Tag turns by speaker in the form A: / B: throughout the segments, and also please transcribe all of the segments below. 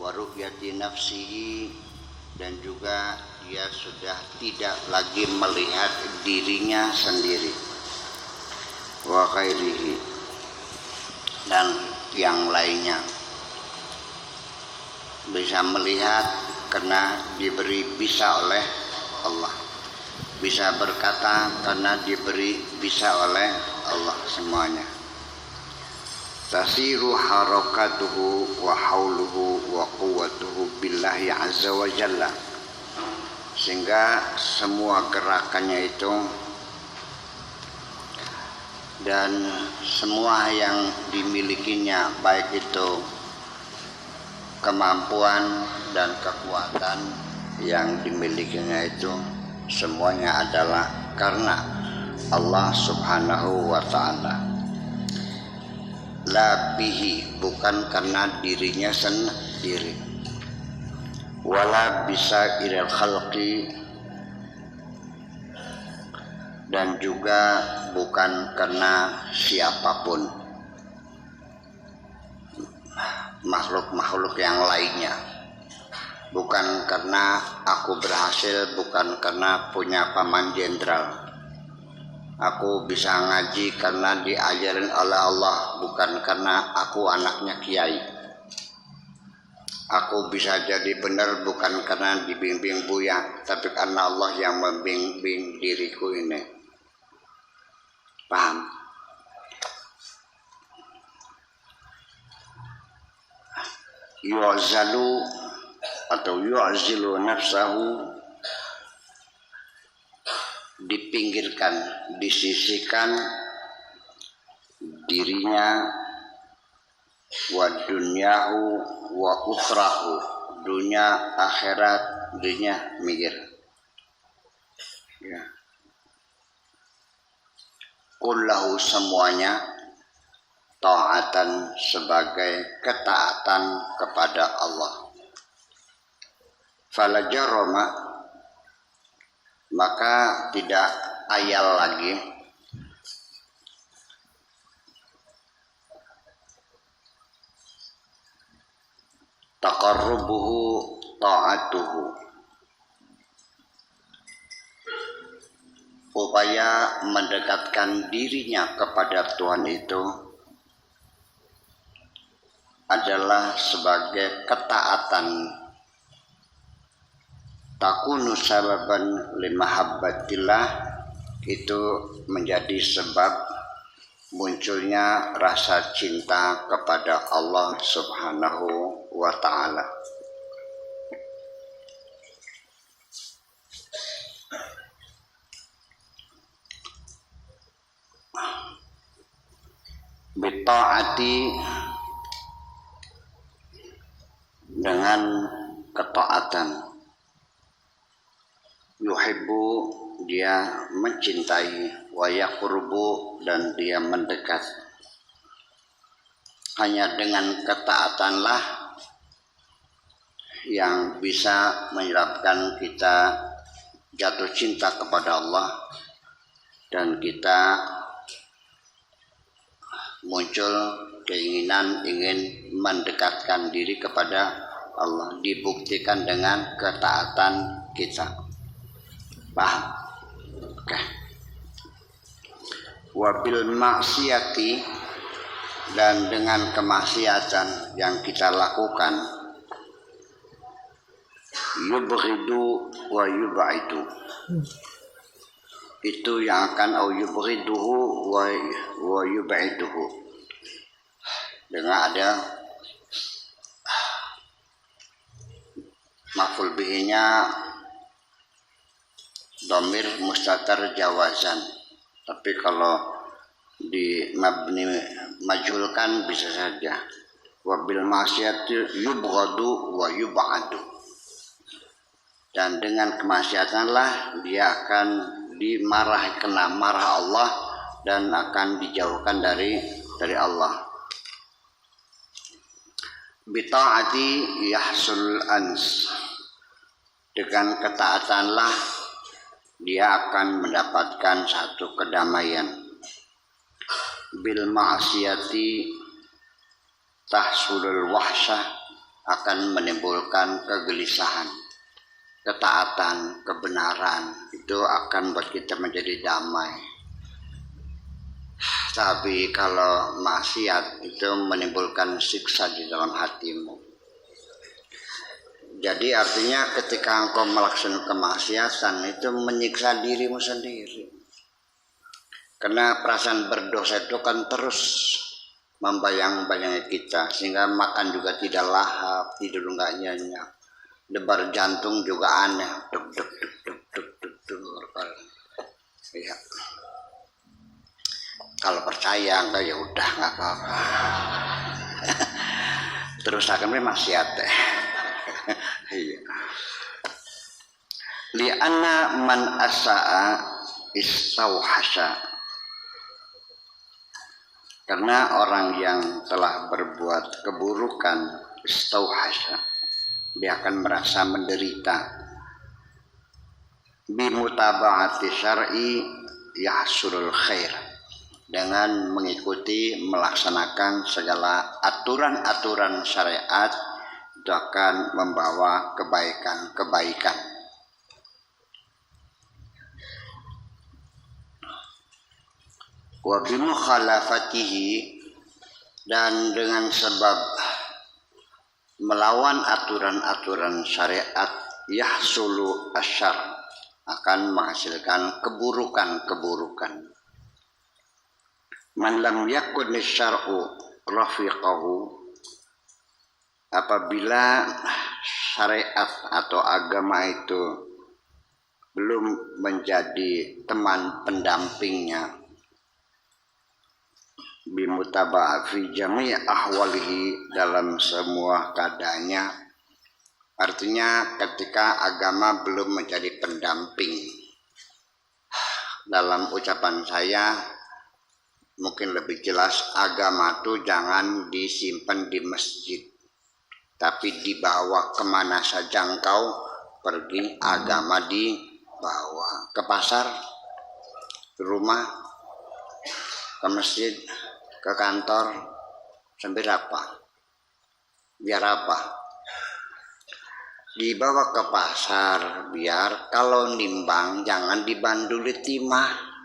A: wa ru'yati nafsihi, dan juga dia sudah tidak lagi melihat dirinya sendiri, wa ghairihi, dan yang lainnya. Bisa melihat karena diberi bisa oleh Allah, bisa berkata karena diberi bisa oleh Allah semuanya. Tasiru harakatuhu wa hauluhu wa quwwatuhu billahi azza wa jalla, sehingga semua gerakannya itu dan semua yang dimilikinya, baik itu kemampuan dan kekuatan yang dimilikinya, itu semuanya adalah karena Allah subhanahu wa ta'ala. La bihi, bukan karena dirinya sendiri. Wala bisa ilal khalqi, dan juga bukan karena siapapun, makhluk-makhluk yang lainnya. Bukan karena aku berhasil, bukan karena punya paman jenderal. Aku bisa ngaji karena diajarin oleh Allah, bukan karena aku anaknya kiai. Aku bisa jadi benar bukan karena dibimbing Buya, tapi karena Allah yang membimbing diriku ini. Paham? Yu'zalu atau yu'zilu nafsahu, dipinggirkan, disisihkan dirinya, wa dunyahu wa ukhrahu, dunia akhirat dirinya mikir, ya. Kullahu, semuanya, ta'atan, sebagai ketaatan kepada Allah. Fala jarama, maka tidak ayal lagi taqarrubuhu ta'atuhu, upaya mendekatkan dirinya kepada Tuhan itu adalah sebagai ketaatan. Takunu sababan limahabbatillah, itu menjadi sebab munculnya rasa cinta kepada Allah subhanahu wa ta'ala. Bita'ati, dengan ketaatan. Yuhibbu, dia mencintai, wa yaqrubu, dan dia mendekat. Hanya dengan ketaatanlah yang bisa menyebabkan kita jatuh cinta kepada Allah, dan kita muncul keinginan ingin mendekatkan diri kepada Allah, dibuktikan dengan ketaatan kita. Paham? Oke. Wabil maksiati, dan dengan kemaksiatan yang kita lakukan, yubghidu wa yub'idu, itu yang akan yubghiduhu wa yub'iduhu, dengan ada maf'ul bihinya dhamir mustatir jawazan, tapi kalau di mabni majhulkan bisa saja. Wabil maksiati yubghadu wa yub'adu, dan dengan kemaksiatanlah dia akan dimarahi, kena marah Allah, dan akan dijauhkan dari Allah. Bita'ati yahsul ans, dengan ketaatanlah dia akan mendapatkan satu kedamaian. Bil ma'siyati tahsulul wahsyah, akan menimbulkan kegelisahan. Ketaatan, kebenaran itu akan buat kita menjadi damai. Tapi kalau maksiat itu menimbulkan siksa di dalam hatimu. Jadi artinya ketika engkau melaksanakan kemaksiatan itu menyiksa dirimu sendiri. Karena perasaan berdosa itu kan terus membayang-bayangi kita, sehingga makan juga tidak lahap, tidur nggak nyenyak, debar jantung juga aneh, duk duk duk duk duk duk duk. Ya. Kalau percaya enggak ya udah nggak apa-apa. Terus akan maksiat deh. Iya. Li'anna man asa'a istauhasha. Karena orang yang telah berbuat keburukan istauhasha, dia akan merasa menderita. Bimutaba'ati syar'i yahsulul khair. Dengan mengikuti, melaksanakan segala aturan-aturan syariat itu akan membawa kebaikan-kebaikan. Wa bimukhalafatihi, dan dengan sebab melawan aturan-aturan syariat yahsulu asyar, akan menghasilkan keburukan-keburukan. Man lam yakun syar'u rafiqahu, apabila syariat atau agama itu belum menjadi teman pendampingnya, bimutaba'a fi jami' ahwalihi, dalam semua keadaannya. Artinya ketika agama belum menjadi pendamping, dalam ucapan saya mungkin lebih jelas, agama itu jangan disimpan di masjid, tapi dibawa kemana saja engkau pergi, agama dibawa ke pasar, ke rumah, ke masjid, ke kantor, sambil apa? Biar apa? Dibawa ke pasar, biar kalau nimbang jangan dibanduli timah.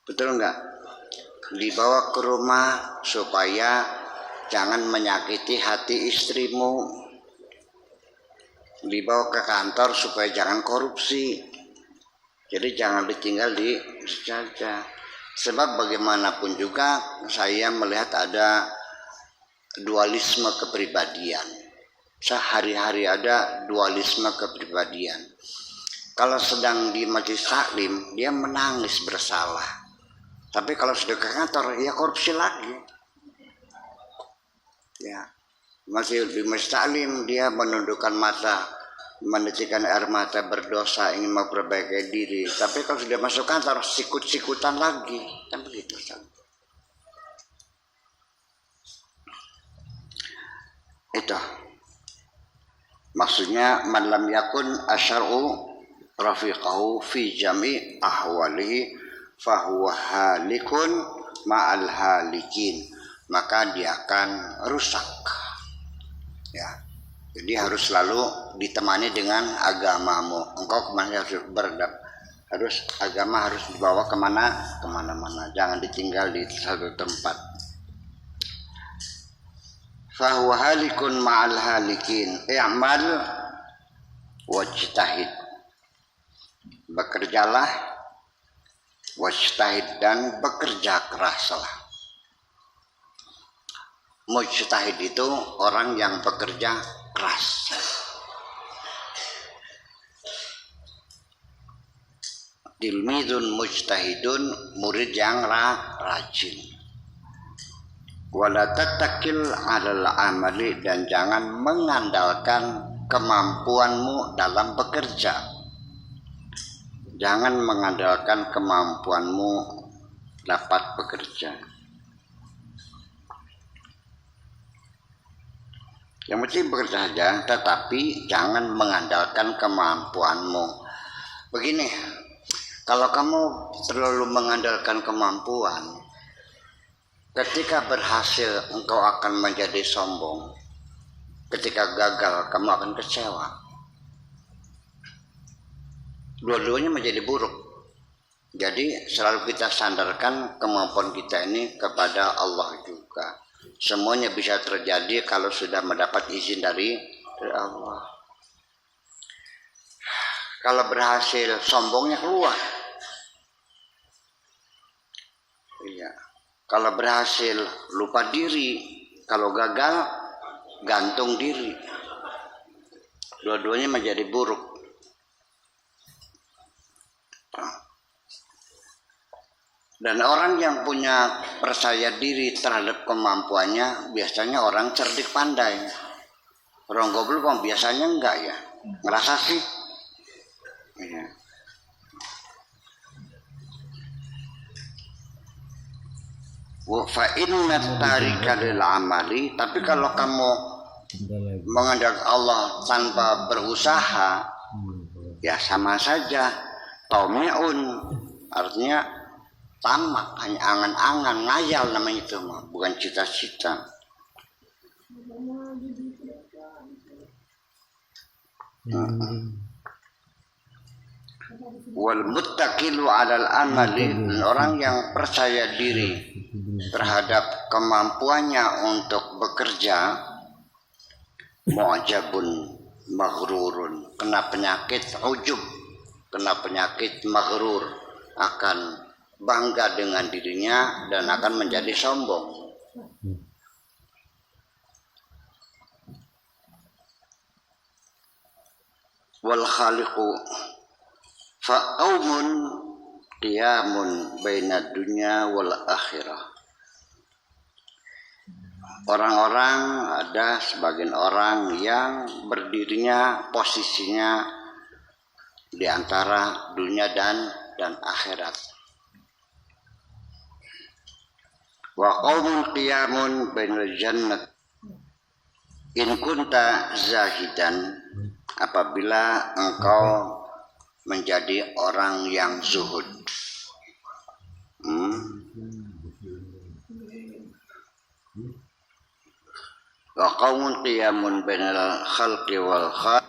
A: Betul enggak? Dibawa ke rumah supaya jangan menyakiti hati istrimu. Dibawa ke kantor supaya jangan korupsi. Jadi jangan ditinggal di saja. Sebab bagaimanapun juga saya melihat ada dualisme kepribadian. Sehari-hari ada dualisme kepribadian. Kalau sedang di majelis taklim, dia menangis bersalah. Tapi kalau sudah ke kantor, ya korupsi lagi. Ya, masih di majelis taklim dia menundukkan mata, menitikkan air mata, berdosa, ingin memperbaiki diri. Tapi kalau sudah masuk kantor, sikut-sikutan lagi, kan begitu. Itu maksudnya, man lam yakun asyar'u rafiqahu fi jami' ahwalihi fahuwa halikun ma'al halikin, maka dia akan rusak. Ya, jadi harus selalu ditemani dengan agamamu. Engkau kemana harus agama harus dibawa kemana-mana, jangan ditinggal di satu tempat. Fahuwa halikun ma'al halikin, i'mal wajtahid, bekerjalah, wajtahid, dan bekerja keraslah. Mujtahid itu orang yang bekerja keras. Tilmidun mujtahidun, murid yang rajin. Wala tattakil 'alal amali, dan jangan mengandalkan kemampuanmu dalam bekerja. Jangan mengandalkan kemampuanmu dapat bekerja. Yang penting bekerja saja, tetapi jangan mengandalkan kemampuanmu. Begini, kalau kamu terlalu mengandalkan kemampuan, Ketika berhasil engkau akan menjadi sombong. Ketika gagal kamu akan kecewa. Dua-duanya menjadi buruk. Jadi selalu kita sandarkan kemampuan kita ini kepada Allah juga. Semuanya bisa terjadi kalau sudah mendapat izin dari Allah. Kalau berhasil, sombongnya keluar. Iya. Kalau berhasil, lupa diri. Kalau gagal, gantung diri. Dua-duanya menjadi buruk. Dan orang yang punya percaya diri terhadap kemampuannya biasanya orang cerdik pandai. Orang goblok biasanya enggak ya. Ngerasa sih. Ya. Wa fa inna tarika lil amali, tapi kalau kamu mengandalkan Allah tanpa berusaha ya sama saja taumiun, artinya tamak, hanya angan-angan, ngayal namanya itu mah, bukan cita-cita. Wal muttaqilu 'alal amali, orang yang percaya diri terhadap kemampuannya untuk bekerja, mu'jabun maghrurun, kena penyakit ujub, kena penyakit maghrur, akan bangga dengan dirinya dan akan menjadi sombong. Wal khaliqu fa qaumun qiyamun bainad dunya wal akhirah. Orang-orang, ada sebagian orang yang berdirinya, posisinya di antara dunia dan akhirat. Wa qaumun qiyamun bainal jannat in kunta zahidan, apabila engkau menjadi orang yang zuhud. Wa qaumun qiyamun bainal khalqi wal khaliq